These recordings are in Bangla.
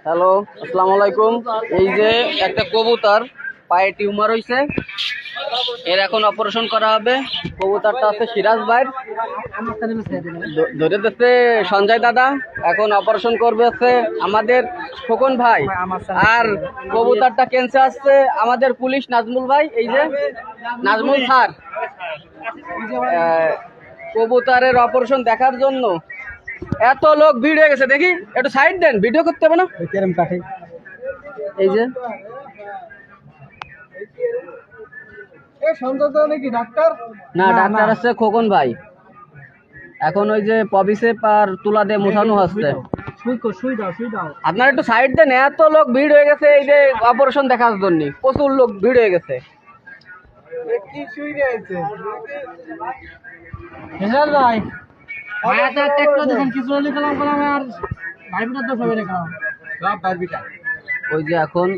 হ্যালো, আসসালামু আলাইকুম। এই যে একটা কবুতর পায়ে টিউমার হয়েছে, এর এখন অপারেশন করা হবে। কবুতরটা আছে সিরাজ ভাই, ধরে দিচ্ছে সঞ্জয় দাদা। এখন অপারেশন করবে হচ্ছে আমাদের খোকন ভাই, আর কবুতরটা কেনসে আসছে আমাদের পুলিশ নাজমুল ভাই। এই যে নাজমুল স্যার, কবুতরের অপারেশন দেখার জন্য এত লোক ভিড় হয়ে গেছে। দেখি একটু সাইড দেন, ভিডিও করতে হবে না। এই যে না, ডাক্তার আছে খোকন ভাই। এখন ওই যে পবিসে পার তুলা দিয়ে মোছানো হচ্ছে। আপনার একটু সাইড দেন, এত লোক ভিড় হয়ে গেছে এই যে অপারেশন দেখার জন্য। প্রচুর লোক ভিড় হয়ে গেছে। ওই যে এখন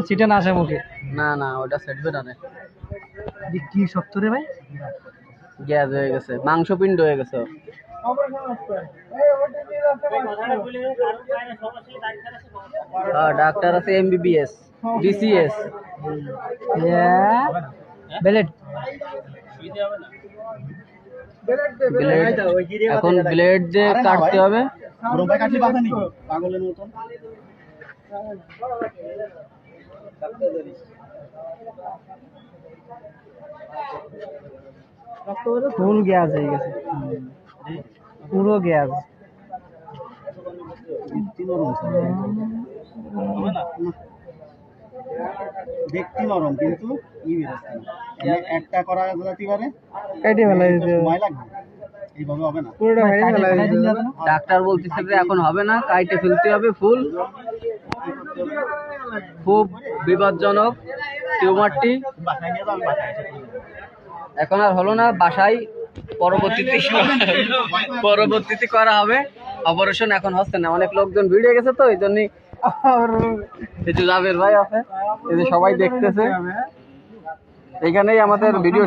সিটে না আসে মুখে, না না ওটা সেটবে না। কি শক্ত রে ভাই, গ্যাস হয়ে গেছে, মাংসপিণ্ড হয়ে গেছে। ডাক্তার আছে এমবিবিএস, ডিসিএস। এখন ব্লেড দিয়ে কাটতে হবে। ফুল গ্যাস হয়ে গেছে, পুরো গ্যাস। দেখতে নরম কিন্তু একটা করা যেতে পারে, কেটে ফেলা সময় লাগবে, এইভাবে হবে না। ডাক্তার বলতেছে যে এখন হবে না, কাইটে ফেলতে হবে ফুল। খুব বিপজ্জনক টিউমারটি। এখন আর হলো না, বাসায় পরবর্তীতে করা হবে। অপারেশন এখন হচ্ছে না, অনেক লোকজন ভিড়ে গেছে তো এই জন্যই। জাবের ভাই আছে, এই যে সবাই দেখতেছে। এখানেই আমাদের ভিডিও।